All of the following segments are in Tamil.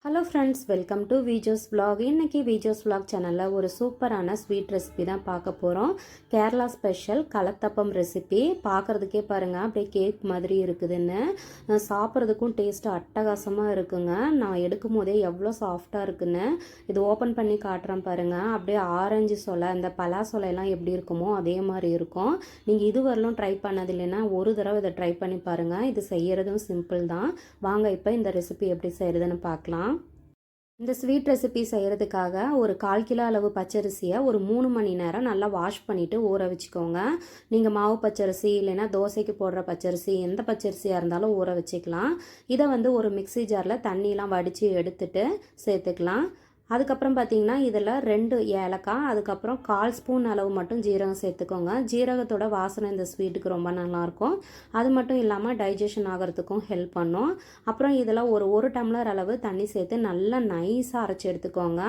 Hello friends, welcome to Vijos vlog. இன்றைக்கி விஜோஸ் vlog சேனலில் ஒரு சூப்பரான ஸ்வீட் ரெசிபி தான் பார்க்க போகிறோம். Kerala special kalathappam recipe. பார்க்குறதுக்கே பாருங்கள், அப்படியே கேக் மாதிரி இருக்குதுன்னு. சாப்பிட்றதுக்கும் டேஸ்ட்டு அட்டகாசமாக இருக்குங்க. நான் எடுக்கும் போதே எவ்வளோ சாஃப்டாக இருக்குன்னு இது ஓப்பன் பண்ணி காட்டுறேன் பாருங்கள். அப்படியே ஆரஞ்சு சொலை, இந்த பலா சொலையெல்லாம் எப்படி இருக்குமோ அதே மாதிரி இருக்கும். நீங்கள் இது வரலும் ட்ரை பண்ணது இல்லைன்னா ஒரு தடவை இதை ட்ரை பண்ணி பாருங்கள். இது செய்கிறதும் சிம்பிள் தான். வாங்க இப்போ இந்த ரெசிபி எப்படி செய்கிறதுன்னு பார்க்கலாம். இந்த ஸ்வீட் ரெசிபி செய்கிறதுக்காக ஒரு 1/4 கிலோ அளவு பச்சரிசியை ஒரு 3 மணி நேரம் நல்லா வாஷ் பண்ணிவிட்டு ஊற வச்சுக்கோங்க. நீங்கள் மாவு பச்சரிசி இல்லைன்னா தோசைக்கு போடுற பச்சரிசி எந்த பச்சரிசியாக இருந்தாலும் ஊற வச்சுக்கலாம். இதை ஒரு மிக்ஸி ஜாரில் தண்ணியெலாம் வடித்து எடுத்துட்டு சேர்த்துக்கலாம். அதுக்கப்புறம் பார்த்திங்கன்னா இதில் 2 ஏலக்காய், அதுக்கப்புறம் 1/4 ஸ்பூன் அளவு மட்டும் ஜீரகம் சேர்த்துக்கோங்க. ஜீரகத்தோட வாசனை இந்த ஸ்வீட்டுக்கு ரொம்ப நல்லாயிருக்கும். அது மட்டும் இல்லாமல் டைஜஷன் ஆகிறதுக்கும் ஹெல்ப் பண்ணும். அப்புறம் இதில் ஒரு டம்ளர் அளவு தண்ணி சேர்த்து நல்லா நைஸாக அரைச்சி எடுத்துக்கோங்க.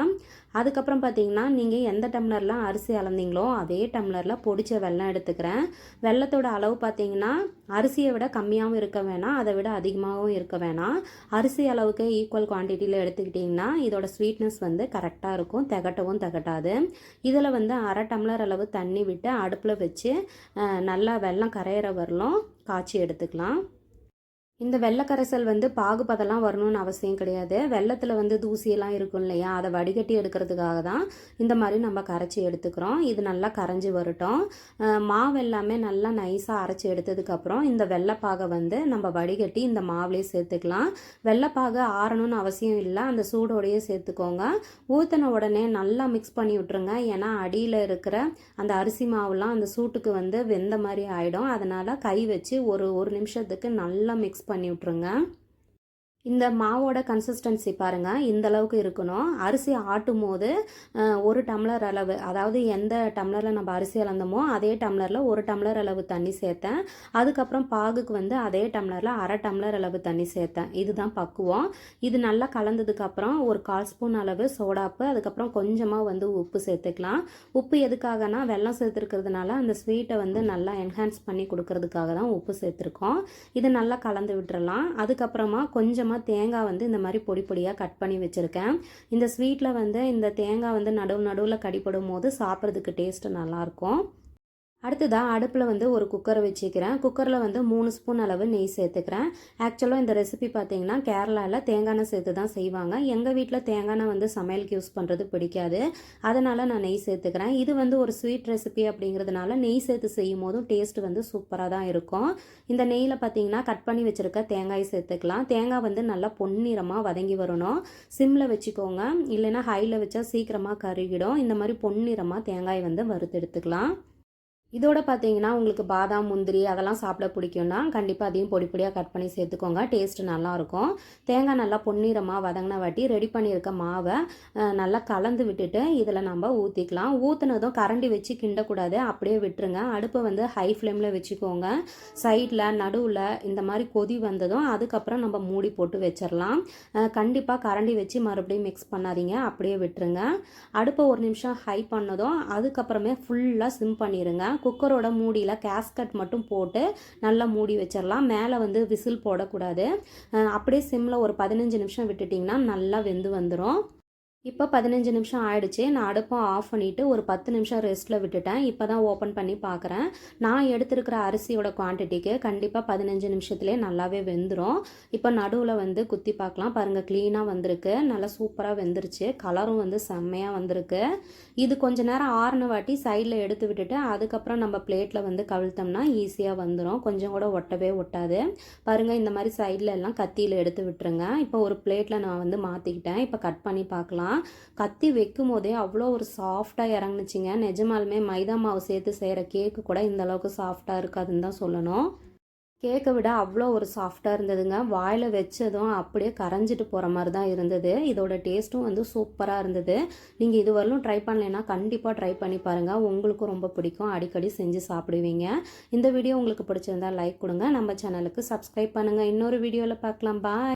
அதுக்கப்புறம் பார்த்திங்கன்னா நீங்கள் எந்த டம்ளரில் அரிசி அளந்தீங்களோ அதே டம்ளரில் பொடிச்ச வெல்லம் எடுத்துக்கிறேன். வெல்லத்தோட அளவு பார்த்திங்கன்னா அரிசியை விட கம்மியாகவும் இருக்க வேணாம், அதை விட அதிகமாகவும் இருக்க வேணாம். அரிசி அளவுக்கு ஈக்குவல் குவான்டிட்டியில் எடுத்துக்கிட்டிங்கன்னா இதோட ஸ்வீட்னஸ் கரெக்டாக இருக்கும், திகட்டவும் திகட்டாது. இதில் 1/2 டம்ளர் அளவு தண்ணி விட்டு அடுப்பில் வச்சு நல்லா வெல்லம் கரையிற வரலும் காய்ச்சி எடுத்துக்கலாம். இந்த வெள்ளக்கரைசல் பாகுபதெல்லாம் வரணும்னு அவசியம் கிடையாது. வெள்ளத்தில் தூசியெல்லாம் இருக்கும் இல்லையா, அதை வடிகட்டி எடுக்கிறதுக்காக தான் இந்த மாதிரி நம்ம கரைச்சி எடுத்துக்கிறோம். இது நல்லா கரைஞ்சி வரட்டும். மாவு எல்லாமே நல்லா நைஸாக அரைச்சி எடுத்ததுக்கப்புறம் இந்த வெள்ளைப்பாகை நம்ம வடிகட்டி இந்த மாவுலேயே சேர்த்துக்கலாம். வெள்ளைப்பாகை ஆறணும்னு அவசியம் இல்லை, அந்த சூடோடையே சேர்த்துக்கோங்க. ஊற்றின உடனே நல்லா மிக்ஸ் பண்ணி விட்ருங்க. ஏன்னா அடியில் இருக்கிற அந்த அரிசி மாவுலாம் அந்த சூட்டுக்கு வெந்த மாதிரி ஆகிடும். அதனால் கை வச்சு ஒரு நிமிஷத்துக்கு நல்லா மிக்ஸ் பண்ணி விட்ருங்க. இந்த மாவோட கன்சிஸ்டன்சி பாருங்கள், இந்த அளவுக்கு இருக்கணும். அரிசி ஆட்டும் போது 1 டம்ளர் அளவு, அதாவது எந்த டம்ளரில் நம்ம அரிசி அளந்தோமோ அதே டம்ளரில் 1 டம்ளர் அளவு தண்ணி சேர்த்தேன். அதுக்கப்புறம் பாகுக்கு அதே டம்ளரில் 1/2 டம்ளர் அளவு தண்ணி சேர்த்தேன். இதுதான் பக்குவம். இது நல்லா கலந்ததுக்கப்புறம் ஒரு 1/4 ஸ்பூன் அளவு சோடாப்பு, அதுக்கப்புறம் கொஞ்சமாக உப்பு சேர்த்துக்கலாம். உப்பு எதுக்காகனா வெல்லம் சேர்த்துருக்கிறதுனால அந்த ஸ்வீட்டை நல்லா என்ஹான்ஸ் பண்ணி கொடுக்கறதுக்காக தான் உப்பு சேர்த்துருக்கோம். இது நல்லா கலந்து விட்டுறலாம். அதுக்கப்புறமா கொஞ்சமாக தேங்காய் இந்த மாதிரி பொடி பொடியாக கட் பண்ணி வச்சுருக்கேன். இந்த ஸ்வீட்டில் இந்த தேங்காய் நடுவில் கடிப்படும் போது சாப்பிட்றதுக்கு டேஸ்ட்டு நல்லாயிருக்கும். அடுத்ததாக அடுப்பில் ஒரு குக்கரை வச்சுக்கிறேன். குக்கரில் 3 ஸ்பூன் அளவு நெய் சேர்த்துக்கிறேன். ஆக்சுவலாக இந்த ரெசிபி பார்த்தீங்கன்னா கேரளாவில் தேங்காய் எண்ணெய் சேர்த்து தான் செய்வாங்க. எங்கள் வீட்டில் தேங்காய் எண்ணெய் சமையலுக்கு யூஸ் பண்ணுறது பிடிக்காது, அதனால் நான் நெய் சேர்த்துக்கிறேன். இது ஒரு ஸ்வீட் ரெசிபி அப்படிங்கிறதுனால நெய் சேர்த்து செய்யும் போதும் டேஸ்ட் சூப்பராக தான் இருக்கும். இந்த நெய்யில் பார்த்தீங்கன்னா கட் பண்ணி வச்சுருக்க தேங்காய் சேர்த்துக்கலாம். தேங்காய் நல்லா பொன்னிறமாக வதங்கி வரணும். சிம்மில் வச்சுக்கோங்க, இல்லைன்னா ஹையில் வச்சா சீக்கிரமாக கருகிடும். இந்த மாதிரி பொன்னிறமாக தேங்காய் வறுத்து எடுத்துக்கலாம். இதோட பார்த்தீங்கன்னா உங்களுக்கு பாதாம் முந்திரி அதெல்லாம் சாப்பிட பிடிக்கும்னா கண்டிப்பாக அதையும் பொடி பொடியாக கட் பண்ணி சேர்த்துக்கோங்க. டேஸ்ட்டு நல்லாயிருக்கும். தேங்காய் நல்லா பொன்னிறமாக வதங்கின வாட்டி ரெடி பண்ணியிருக்க மாவை நல்லா கலந்து விட்டுட்டு இதில் நம்ம ஊற்றிக்கலாம். ஊற்றுனதும் கரண்டி வச்சு கிண்டக்கூடாது, அப்படியே விட்டுருங்க. அடுப்பை ஹை ஃப்ளேமில் வச்சுக்கோங்க. சைடில் நடுவில் இந்த மாதிரி கொதி வந்ததும் அதுக்கப்புறம் நம்ம மூடி போட்டு வச்சிடலாம். கண்டிப்பாக கரண்டி வச்சு மறுபடியும் மிக்ஸ் பண்ணாதீங்க, அப்படியே விட்டுருங்க. அடுப்பை 1 நிமிஷம் ஹை பண்ணதும் அதுக்கப்புறமே ஃபுல்லாக சிம் பண்ணிடுங்க. குக்கரோட மூடியில் கேஸ்கட் மட்டும் போட்டு நல்லா மூடி வச்சிடலாம். மேலே விசில் போடக்கூடாது. அப்படியே சிம்மில் ஒரு 15 நிமிஷம் விட்டுட்டிங்கன்னா நல்லா வெந்து வந்துடும். இப்போ 15 நிமிஷம் ஆயிடுச்சு. நான் அடுப்பை ஆஃப் பண்ணிவிட்டு ஒரு 10 நிமிஷம் ரெஸ்ட்டில் விட்டுட்டேன். இப்போ தான் ஓப்பன் பண்ணி பார்க்குறேன். நான் எடுத்துருக்கிற அரிசியோட குவான்டிட்டிக்கு கண்டிப்பாக 15 நிமிஷத்துலேயே நல்லாவே வெந்துடும். இப்போ நடுவில் குத்தி பார்க்கலாம். பாருங்கள், க்ளீனாக வந்திருக்கு, நல்லா சூப்பராக வெந்துருச்சு. கலரும் செம்மையாக வந்திருக்கு. இது கொஞ்ச நேரம் ஆறின வாட்டி சைடில் எடுத்து விட்டுட்டு அதுக்கப்புறம் நம்ம பிளேட்டில் கவிழ்த்தோம்னா ஈஸியாக வந்துடும். கொஞ்சம் கூட ஒட்டவே ஒட்டாது. பாருங்கள், இந்த மாதிரி சைடில் எல்லாம் கத்தியில் எடுத்து விட்டுருங்க. இப்போ ஒரு பிளேட்டில் நான் மாற்றிக்கிட்டேன். இப்போ கட் பண்ணி பார்க்கலாம். கத்தி வைக்கும் போதே அவ்வளோ ஒரு சாஃப்டாக இறங்குனுச்சிங்க. நிஜமாலுமே மைதா மாவு சேர்த்து செய்கிற கேக்கு கூட இந்த அளவுக்கு சாஃப்டாக இருக்காதுன்னு தான் சொல்லணும். கேக்கை விட அவ்வளோ ஒரு சாஃப்டாக இருந்ததுங்க. வாயில் வச்சதும் அப்படியே கரைஞ்சிட்டு போகிற மாதிரி தான் இருந்தது. இதோட டேஸ்ட்டும் சூப்பராக இருந்தது. நீங்கள் இது வரலும் ட்ரை பண்ணலைன்னா கண்டிப்பாக ட்ரை பண்ணி பாருங்கள், உங்களுக்கும் ரொம்ப பிடிக்கும். அடிக்கடி செஞ்சு சாப்பிடுவீங்க. இந்த வீடியோ உங்களுக்கு பிடிச்சிருந்தா லைக் கொடுங்க. நம்ம சேனலுக்கு சப்ஸ்கிரைப் பண்ணுங்கள். இன்னொரு வீடியோவில் பார்க்கலாம். பாய்.